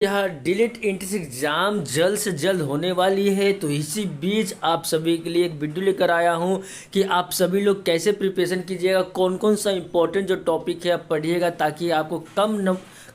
यह DLitt entrance exam जल्द से जल्द होने वाली है, तो इसी बीच आप सभी के लिए एक वीडियो लेकर आया हूं कि आप सभी लोग कैसे प्रिपरेशन कीजिएगा, कौन कौन सा इंपॉर्टेंट जो टॉपिक है आप पढ़िएगा ताकि आपको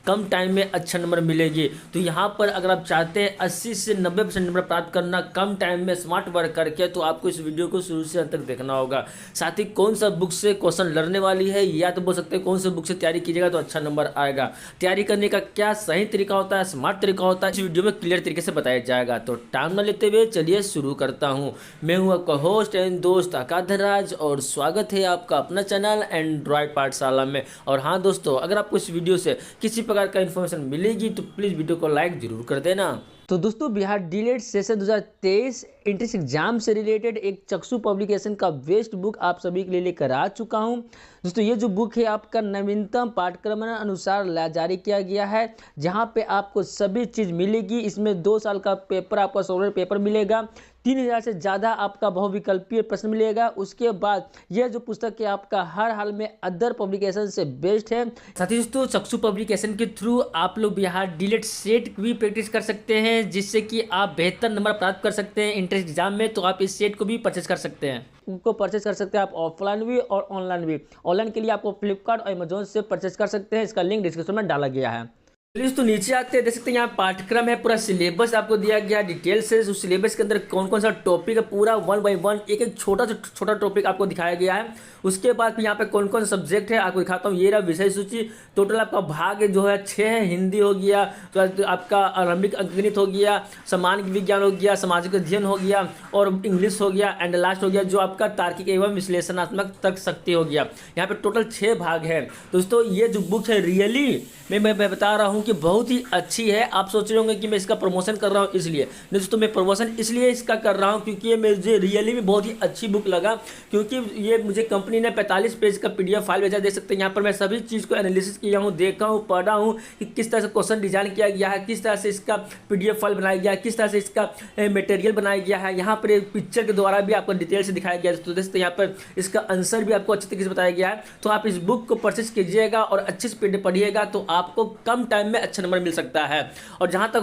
कम टाइम में अच्छा नंबर मिलेगी। तो यहाँ पर अगर आप चाहते हैं 80 से 90% नंबर प्राप्त करना कम टाइम में स्मार्ट वर्क करके, तो आपको इस वीडियो को शुरू से अंत तक देखना होगा। साथ ही कौन सा बुक से क्वेश्चन लड़ने वाली है, या तो बोल सकते हैं कौन से बुक से तैयारी कीजिएगा तो अच्छा नंबर आएगा। तैयारी करने का क्या सही तरीका होता है, स्मार्ट तरीका होता है, इस वीडियो में क्लियर तरीके से बताया जाएगा। तो टाइम न लेते हुए चलिए शुरू करता हूँ। मैं हूँ आपका होस्ट एंड दोस्त आकाधराज और स्वागत है आपका अपना चैनल एंड्रॉयड पाठशाला में। और हाँ दोस्तों, अगर आपको इस वीडियो से किसी प्रकार का इन्फॉर्मेशन मिलेगी तो प्लीज़ वीडियो को लाइक जरूर कर देना। तो दोस्तों, बिहार डीलेट सेशन 2023 एंट्रेंस एग्जाम से रिलेटेड एक चक्षु पब्लिकेशन का बेस्ट बुक आप सभी के लिए लेकर आ चुका हूं। दोस्तों, ये जो बुक है आपका नवीनतम पाठ्यक्रम अनुसार जारी किया गया है, जहां पे आपको सभी चीज़ मिलेगी। इसमें 2 साल का पेपर, आपका सोलर पेपर मिलेगा, 3000 से ज़्यादा आपका बहुविकल्पीय प्रश्न मिलेगा। उसके बाद यह जो पुस्तक है आपका हर हाल में अदर पब्लिकेशन से बेस्ट है। साथ ही दोस्तों, चक्षु पब्लिकेशन के थ्रू आप लोग बिहार डीलेट सेट भी प्रैक्टिस कर सकते हैं, जिससे कि आप बेहतर नंबर प्राप्त कर सकते हैं एंट्रेंस एग्जाम में। तो आप इस सेट को भी परचेज कर सकते हैं। उनको परचेज कर सकते हैं आप ऑफलाइन भी और ऑनलाइन भी। ऑनलाइन के लिए आपको फ्लिपकार्ट और अमेजोन से परचेज कर सकते हैं। इसका लिंक डिस्क्रिप्शन में डाला गया है। तो नीचे आते हैं, देख सकते हैं यहाँ पाठ्यक्रम है, पूरा सिलेबस आपको दिया गया डिटेल से। उस सिलेबस के अंदर कौन कौन सा टॉपिक है पूरा 1 बाय 1 एक छोटा टॉपिक आपको दिखाया गया है। उसके बाद यहाँ पे कौन कौन सा सब्जेक्ट है आपको दिखाता हूँ। ये रहा विषय सूची। टोटल आपका भाग जो है 6 है। हिंदी हो गया, तो आपका आरंभिक अंकगणित हो गया, सामान्य विज्ञान हो गया, सामाजिक अध्ययन हो गया, और इंग्लिश हो गया, एंड लास्ट हो गया जो आपका तार्किक एवं विश्लेषणात्मक तर्क शक्ति हो गया। यहाँ पे टोटल 6 भाग है। दोस्तों, ये जो बुक है रियली मैं बता रहा हूँ कि बहुत ही अच्छी है। आप सोच रहे होंगे कि मैं इसका प्रमोशन कर रहा हूँ इसलिए। दोस्तों, मैं प्रमोशन इसलिए इसका कर रहा हूँ क्योंकि ये मुझे रियली में बहुत ही अच्छी बुक लगा, क्योंकि ये मुझे कंपनी ने 45 पेज का PDF फाइल भेजा। देख सकते हैं यहाँ पर मैं सभी चीज़ को एनालिसिस किया हूँ, देखा हूँ, पढ़ा हूँ कि किस तरह से क्वेश्चन डिजाइन किया गया है, किस तरह से इसका PDF फाइल बनाया गया है, किस तरह से इसका मटेरियल बनाया गया है। यहाँ पर एक पिक्चर के द्वारा भी आपको डिटेल से दिखाया गया है। तो देखते हैं यहाँ पर इसका आंसर भी आपको अच्छे तरीके से बताया गया है। तो आप इस बुक को परचेज कीजिएगा और अच्छे से पढ़िएगा, तो आपको कम टाइम में अच्छा नंबर मिल सकता है। और जहां तक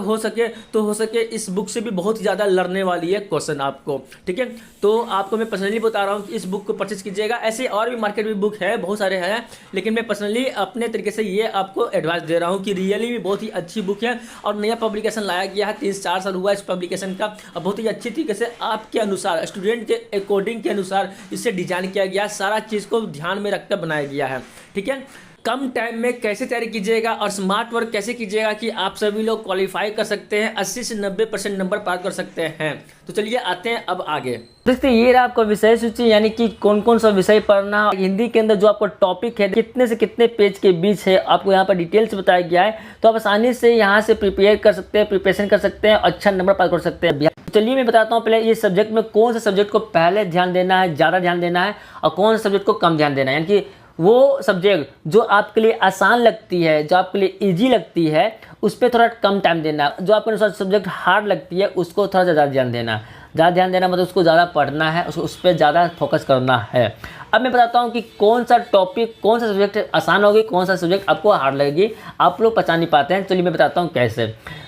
हो सके इस बुक से भी बहुत ज़्यादा लड़ने वाली है क्वेश्चन आपको, ठीक है। तो आपको मैं पर्सनली बता रहा हूं कि इस बुक को परचेज कीजिएगा। ऐसे और भी मार्केट में बुक है, बहुत सारे हैं, लेकिन मैं पर्सनली अपने तरीके से ये आपको एडवाइस दे रहा हूं कि रियली में बहुत ही अच्छी बुक है। और नया पब्लिकेशन लाया गया है, 3-4 साल हुआ इस पब्लिकेशन का। और बहुत ही अच्छी तरीके से आपके अनुसार, स्टूडेंट के अकॉर्डिंग के अनुसार इसे डिजाइन किया गया, सारा चीज़ को ध्यान में रखकर बनाया गया है, ठीक है। कम टाइम में कैसे तैयारी कीजिएगा और स्मार्ट वर्क कैसे कीजिएगा कि आप सभी लोग क्वालिफाई कर सकते हैं, 80 से 90% नंबर प्राप्त कर सकते हैं। तो चलिए आते हैं अब आगे। देखते हैं, ये रहा आपका विषय सूची, यानी कि कौन कौन सा विषय पढ़ना। हिंदी के अंदर जो आपका टॉपिक है कितने से कितने पेज के बीच है आपको यहाँ पर डिटेल से बताया गया है। तो आप आसानी से यहाँ से प्रिपेयर कर सकते हैं, प्रिपरेशन कर सकते हैं, अच्छा नंबर प्राप्त कर सकते हैं। चलिए मैं बताता हूँ पहले ये सब्जेक्ट में कौन सा सब्जेक्ट को पहले ध्यान देना है, ज़्यादा ध्यान देना है, और कौन सा सब्जेक्ट को कम ध्यान देना है। यानी कि वो सब्जेक्ट जो आपके लिए आसान लगती है, जो आपके लिए इजी लगती है, उस पर थोड़ा कम टाइम देना। जो आपके अनुसार सब्जेक्ट हार्ड लगती है उसको थोड़ा सा ज़्यादा ध्यान देना। ज़्यादा ध्यान देना मतलब उसको ज़्यादा पढ़ना है, उसको उस पर ज़्यादा फोकस करना है। अब मैं बताता हूँ कि कौन सा टॉपिक, कौन सा सब्जेक्ट आसान होगी, कौन सा सब्जेक्ट आपको हार्ड लगेगी। आप लोग पहचान नहीं पाते हैं, चलिए मैं बताता हूँ कैसे।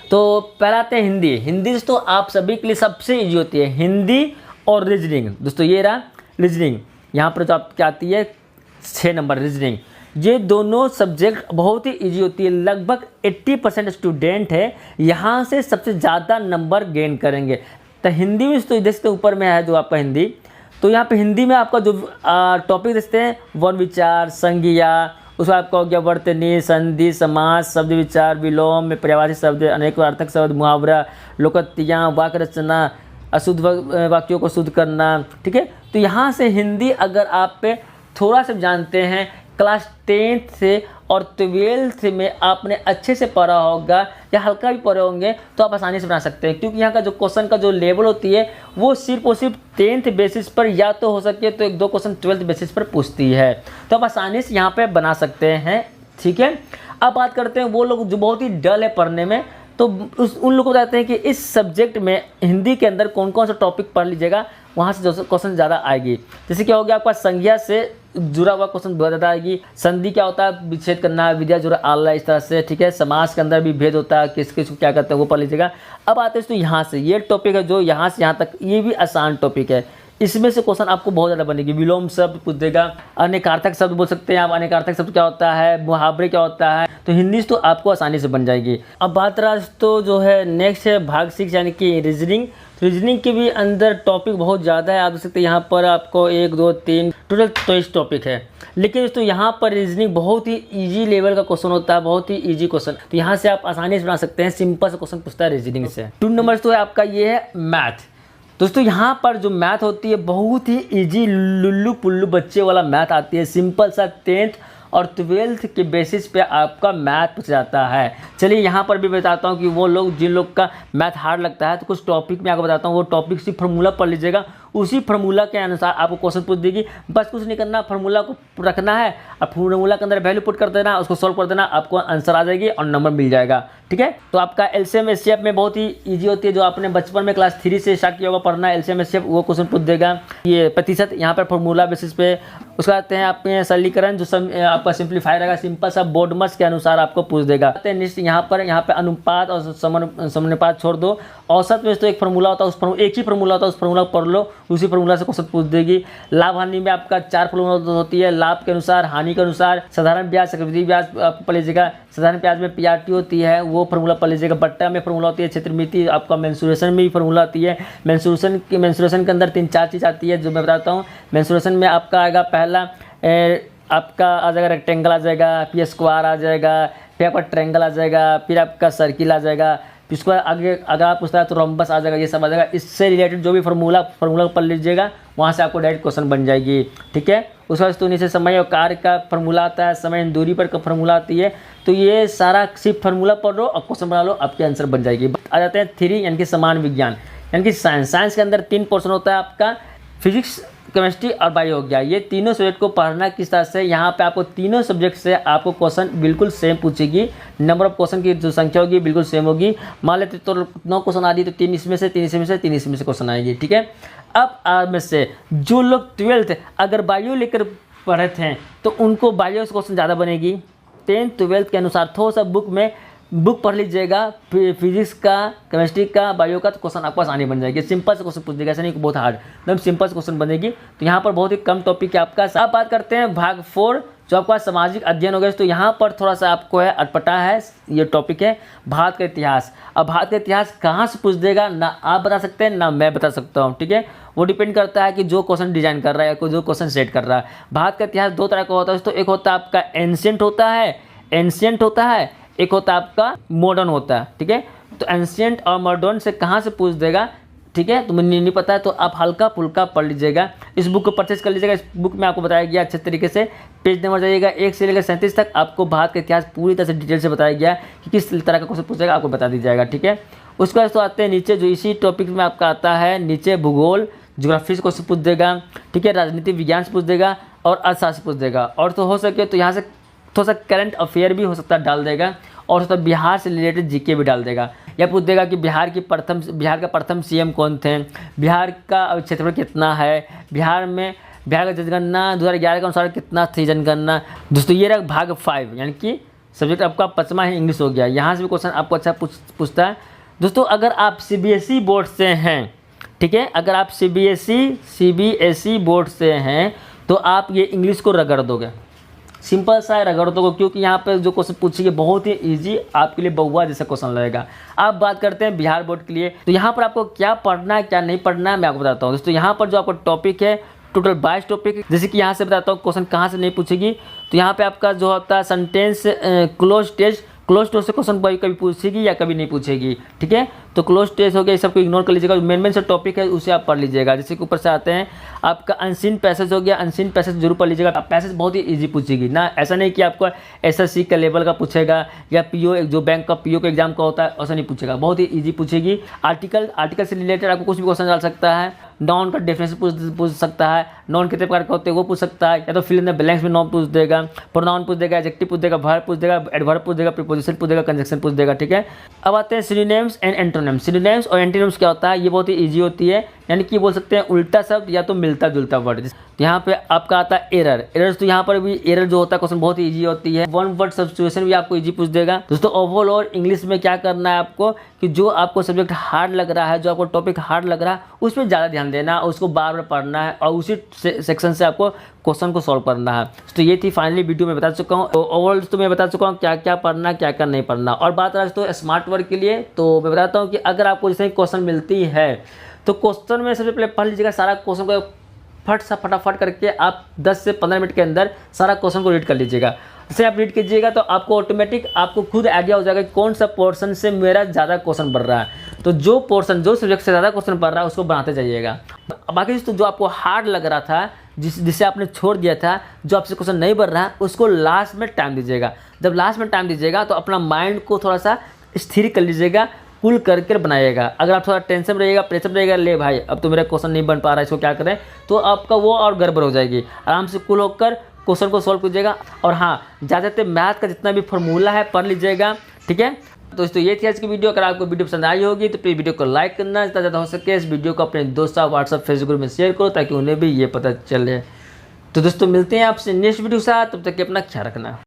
तो पहला आते हैं हिंदी। हिंदी दोस्तों आप सभी के लिए सबसे ईजी होती है, हिंदी और रीजनिंग। दोस्तों ये रहा रीजनिंग, यहाँ पर जो आपकी आती है 6 नंबर रीजनिंग। ये दोनों सब्जेक्ट बहुत ही इजी होती है। लगभग 80% स्टूडेंट है यहाँ से सबसे ज़्यादा नंबर गेन करेंगे। तो हिंदी में तो देखते ऊपर में है जो आपका हिंदी, तो यहाँ पे हिंदी में आपका जो टॉपिक देखते हैं, वर्ण विचार, संज्ञा, उसमें आपका हो गया वर्तनी, संधि, समास, शब्द विचार, विलोम में पर्यायवाची शब्द, अनेकवार्थक शब्द, मुहावरा, लोकोक्तियाँ, वाक्य रचना, अशुद्ध वाक्यों को शुद्ध करना, ठीक है। तो यहाँ से हिंदी अगर आप पे थोड़ा सा जानते हैं, क्लास 10th से और 12th में आपने अच्छे से पढ़ा होगा या हल्का भी पढ़े होंगे, तो आप आसानी से बना सकते हैं। क्योंकि यहाँ का जो क्वेश्चन का जो लेवल होती है वो सिर्फ और सिर्फ 10th बेसिस पर, या तो हो सके तो 1-2 क्वेश्चन 12th बेसिस पर पूछती है। तो आप आसानी से यहाँ पे बना सकते हैं, ठीक है। अब बात करते हैं वो लोग जो बहुत ही डल है पढ़ने में, तो उन लोगों को बताते हैं कि इस सब्जेक्ट में हिंदी के अंदर कौन कौन सा टॉपिक पढ़ लीजिएगा, वहाँ से जो क्वेश्चन ज़्यादा आएगी। जैसे क्या हो गया, आपका संज्ञा से जुड़ा हुआ क्वेश्चन बहुत ज़्यादा आएगी। संधि क्या होता है, विच्छेद करना, विद्या जुड़ा आल्हा, इस तरह से, ठीक है। समास के अंदर भी भेद होता है, किस किस को क्या करते हैं वो पढ़ लीजिएगा। अब आते हैं तो यहाँ से ये टॉपिक है जो यहाँ से यहाँ तक, ये भी आसान टॉपिक है। इसमें से क्वेश्चन आपको बहुत ज़्यादा बनेगी। विलोम शब्द पूछ देगा, अनेकार्थक शब्द बोल सकते हैं आप, अनेकार्थक शब्द क्या होता है, मुहावरे क्या होता है, तो हिंदी तो आपको आसानी से बन जाएगी। अब बात रहा तो जो है नेक्स्ट है भाग 6 यानी कि रीजनिंग। रीजनिंग के भी अंदर टॉपिक बहुत ज़्यादा है। आप देख सकते हैं यहाँ पर आपको 1 2 3 टोटल 23 टॉपिक है। लेकिन दोस्तों यहाँ पर रीजनिंग बहुत ही इजी लेवल का क्वेश्चन होता है, बहुत ही इजी क्वेश्चन, तो यहाँ से आप आसानी से बना सकते हैं। सिंपल सा क्वेश्चन पूछता है रीजनिंग से। 2 नंबर तो है आपका ये है मैथ। दोस्तों यहाँ पर जो मैथ होती है बहुत ही इजी, लुल्लू पुल्लू बच्चे वाला मैथ आती है। सिंपल सा 10th और 12th के बेसिस पे आपका मैथ पूछा जाता है। चलिए यहाँ पर भी बताता हूँ कि वो लोग जिन लोग का मैथ हार्ड लगता है तो कुछ टॉपिक मैं आपको बताता हूँ, वो टॉपिक सिर्फ फार्मूला पढ़ लीजिएगा, उसी फार्मूला के अनुसार आपको क्वेश्चन पूछ देगी। बस कुछ नहीं करना, फार्मूला को रखना है और फार्मूला के अंदर वैल्यू पुट कर देना, उसको सॉल्व कर देना, आपको आंसर आ जाएगी और नंबर मिल जाएगा, ठीक है। तो आपका एलसीएम एचसीएफ में बहुत ही इजी होती है, जो आपने बचपन में क्लास 3 से स्टार्ट किया होगा पढ़ना एलसीएम एचसीएफ, वो क्वेश्चन पूछ देगा। ये प्रतिशत यहाँ पर फार्मूला बेसिस पे, उसका आते हैं आपके सरलीकरण, जो आपका सिंप्लीफाई रहेगा, सिंपल सा बोर्ड मस के अनुसार आपको पूछ देगा। यहाँ पर अनुपात और समानुपात छोड़ दो। औसत में तो एक फार्मूला होता है, एक ही फार्मूला होता है, उस फार्मूला को पढ़ लो, उसी फार्मूला से क्वेश्चन पूछ देगी। लाभ हानि में आपका 4 फार्मूला होती है, लाभ के अनुसार, हानि के अनुसार, साधारण ब्याज, चक्रवृद्धि ब्याज आपको पढ़ लीजिएगा। साधारण ब्याज में पीआरटी होती है, वो फार्मूला पढ़ लीजिएगा। बट्टा में फार्मूला होती है, क्षेत्रमिति, आपका मेंसुरेशन में भी फार्मूला आती है। मेंसुरेशन के अंदर 3-4 चीज़ आती है जो मैं बताता हूँ। मेंसुरेशन में आपका आएगा पहला आपका आ जाएगा रेक्टेंगल आ जाएगा, फिर स्क्वायर आ जाएगा, फिर आपका ट्रायंगल आ जाएगा, फिर आपका सर्किल आ जाएगा, फिर उसके बाद आगे अगर आप पूछता है तो रोम्बस आ जाएगा, ये सब आ जाएगा। इससे रिलेटेड जो भी फार्मूला पढ़ लीजिएगा, वहाँ से आपको डायरेक्ट क्वेश्चन बन जाएगी, ठीक है। उसके बाद तो नीचे समय और कार्य का फार्मूला आता है, समय और दूरी पर का फार्मूला आती है। तो ये सारा सिर्फ फार्मूला पढ़ लो और क्वेश्चन बना लो, आपके आंसर बन जाएगी। आ जाते हैं 3 यानी कि समान विज्ञान, यानी कि साइंस। साइंस के अंदर 3 पोर्शन होता है आपका, फिजिक्स, केमिस्ट्री और बायो हो गया। ये तीनों सब्जेक्ट को पढ़ना किस तरह से, यहाँ पे आपको तीनों सब्जेक्ट से आपको क्वेश्चन बिल्कुल सेम पूछेगी। नंबर ऑफ क्वेश्चन की जो संख्या होगी बिल्कुल सेम होगी। मान लेते तो 9 क्वेश्चन आ रही तो 3 इसमें से, 3 इसमें से, 3 इसमें से क्वेश्चन आएगी, ठीक है। अब आप में से जो लोग 12th अगर बायो लेकर पढ़े थे तो उनको बायो से क्वेश्चन ज़्यादा बनेगी। 10th 12th के अनुसार थोड़ा सा बुक पढ़ लीजिएगा, फिजिक्स का, केमिस्ट्री का, बायो का, तो क्वेश्चन आपको आसानी बन जाएगी। सिंपल से क्वेश्चन पूछ देगा, ऐसा नहीं कि बहुत हार्ड, एकदम सिंपल से क्वेश्चन बनेगी। तो यहाँ पर बहुत ही कम टॉपिक है आपका। अब बात करते हैं भाग 4 जो आपका सामाजिक अध्ययन हो गया। तो यहाँ पर थोड़ा सा आपको है अटपटा है, ये टॉपिक है भारत का इतिहास। अब भारत का इतिहास कहाँ से पूछ देगा, ना आप बता सकते हैं ना मैं बता सकता हूँ, ठीक है। वो डिपेंड करता है कि जो क्वेश्चन डिजाइन कर रहा है या जो क्वेश्चन सेट कर रहा है। भारत का इतिहास 2 तरह का होता है। तो एक होता है आपका एंशिएंट होता है, एक होता है आपका मॉडर्न होता है, ठीक है। तो एंशिएंट और मॉडर्न से कहाँ से पूछ देगा, ठीक है। तो मुझे नहीं पता है तो आप हल्का फुल्का पढ़ लीजिएगा, इस बुक को परचेज कर लीजिएगा। इस बुक में आपको बताया गया अच्छे तरीके से, पेज नंबर जाइएगा 1 से लेकर 37 तक आपको भारत का इतिहास पूरी तरह से डिटेल से बताया गया कि किस तरह का क्वेश्चन पूछेगा, आपको बता दी जाएगा, ठीक है। उसके बाद तो आते हैं नीचे, जो इसी टॉपिक में आपका आता है नीचे, भूगोल, ज्योग्राफी से क्वेश्चन पूछ देगा, ठीक है। राजनीति विज्ञान से पूछ देगा और अर्थशास्त्र पूछ देगा। और तो हो सके तो यहाँ से थोड़ा सा करंट अफेयर भी हो सकता है डाल देगा, और तो बिहार से रिलेटेड जीके भी डाल देगा। यह पूछ देगा कि बिहार का प्रथम सीएम कौन थे, बिहार का क्षेत्रफल कितना है, बिहार का जनगणना 2011 के अनुसार कितना थी जनगणना। दोस्तों ये रहा भाग 5 यानी कि सब्जेक्ट आपका 5वां है, इंग्लिश हो गया। यहाँ से भी क्वेश्चन आपको अच्छा पूछता है। दोस्तों अगर आप सीबीएसई बोर्ड से हैं, ठीक है, अगर आप सीबीएसई बोर्ड से हैं तो आप ये इंग्लिश को रगड़ दोगे, सिंपल सा रगड़ दोगे, क्योंकि यहाँ पे जो क्वेश्चन पूछेंगे बहुत ही इजी, आपके लिए बहुआ जैसा क्वेश्चन लगेगा। अब बात करते हैं बिहार बोर्ड के लिए। तो यहाँ पर आपको क्या पढ़ना है क्या नहीं पढ़ना है मैं आपको बताता हूँ। दोस्तों यहाँ पर जो आपका टॉपिक है टोटल 22 टॉपिक, जैसे कि यहाँ से बताता हूँ क्वेश्चन कहाँ से नहीं पूछेगी। तो यहाँ पे आपका जो होता है सेंटेंस क्लोज टेस्ट से क्वेश्चन कभी पूछेगी या कभी नहीं पूछेगी, ठीक है। तो क्लोज टेस्ट हो गया, इस सबको इग्नोर कर लीजिएगा। मेन से टॉपिक है उसे आप पढ़ लीजिएगा। जैसे कि ऊपर से आते हैं आपका अनसीन पैसेज हो गया, अनसीन पैसेज जरूर पढ़ लीजिएगा। पैसेज बहुत ही इजी पूछेगी ना, ऐसा नहीं कि आपको एसएससी का लेवल का पूछेगा या पीओ जो बैंक का पीओ का एग्जाम का होता है ऐसा नहीं पूछेगा, बहुत ही इजी पूछेगी। आर्टिकल से रिलेटेड आपको कुछ भी क्वेश्चन डाल सकता है, नाउन का डेफिनेशन पूछ सकता है, नॉन कितने प्रकार का होते हैं वो पूछ सकता है, या तो फिल इन द ब्लैंक्स में नॉन पूछ देगा, प्रोनाउन पूछ देगा, एडजेक्टिव पूछ देगा, वर्ब पूछ देगा, एडवर्ब पूछ देगा, प्रीपोजिशन पूछ देगा, कंजंक्शन पूछ देगा। ठीक है, अब आते हैं सिनोनिम्स एंड एंटोनिम्स। सिनोनिम्स और एंटोनिम्स क्या होता है, ये बहुत ही ईजी होती है, यानी कि बोल सकते हैं उल्टा शब्द या तो मिलता जुलता वर्ड। यहाँ पे आपका आता है एरर। एरर्स तो यहाँ पर भी एरर जो होता है क्वेश्चन बहुत ही ईजी होती है। वन वर्ड सब्स्टिट्यूशन भी आपको ईजी पूछ देगा। दोस्तों ओवरऑल और इंग्लिश में क्या करना है आपको कि जो आपको सब्जेक्ट हार्ड लग रहा है, जो आपको टॉपिक हार्ड लग रहा है, उसमें ज़्यादा ध्यान देना, उसको बार बार पढ़ना है और उसी सेक्शन से आपको क्वेश्चन को सॉल्व करना है। तो ये थी फाइनली वीडियो में बता चुका हूँ। ओवरऑल तो मैं बता चुका हूँ क्या क्या पढ़ना, क्या क्या नहीं पढ़ना। और बात रहा तो स्मार्ट वर्क के लिए, तो मैं बताता हूँ कि अगर आपको जैसे क्वेश्चन मिलती है तो क्वेश्चन में सबसे पहले पढ़ लीजिएगा सारा क्वेश्चन को फटाफट करके आप 10 से 15 मिनट के अंदर सारा क्वेश्चन को रीड कर लीजिएगा। जैसे आप रीड कीजिएगा तो आपको ऑटोमेटिक आपको खुद आइडिया हो जाएगा कि कौन सा पोर्शन से मेरा ज़्यादा क्वेश्चन बढ़ रहा है। तो जो पोर्शन जो सब्जेक्ट से ज़्यादा क्वेश्चन बढ़ रहा है उसको बनाते जाइएगा। बाकी दोस्तों जो आपको हार्ड लग रहा था, जिसे आपने छोड़ दिया था, जो आपसे क्वेश्चन नहीं बढ़ रहा है, उसको लास्ट में टाइम दीजिएगा। जब लास्ट में टाइम दीजिएगा तो अपना माइंड को थोड़ा सा स्थिर कर लीजिएगा, कूल करके बनाइएगा। अगर आप थोड़ा टेंशन में रहिएगा, प्रेशर में रहिएगा, ले भाई अब तो मेरा क्वेश्चन नहीं बन पा रहा है, इसको क्या करें, तो आपका वो और गड़बड़ हो जाएगी। आराम से कूल होकर क्वेश्चन को सॉल्व कीजिएगा। और हाँ, ज़्यादातर मैथ का जितना भी फॉर्मूला है पढ़ लीजिएगा। ठीक है दोस्तों, ये थी आज की वीडियो। अगर आपको वीडियो पसंद आई होगी तो प्लीज़ वीडियो को लाइक करना, जितना ज़्यादा हो सके इस वीडियो को अपने दोस्तों व्हाट्सएप फेसबुक में शेयर करो ताकि उन्हें भी ये पता चले। तो दोस्तों मिलते हैं आपसे नेक्स्ट वीडियो के साथ, तब तक के अपना ख्याल रखना।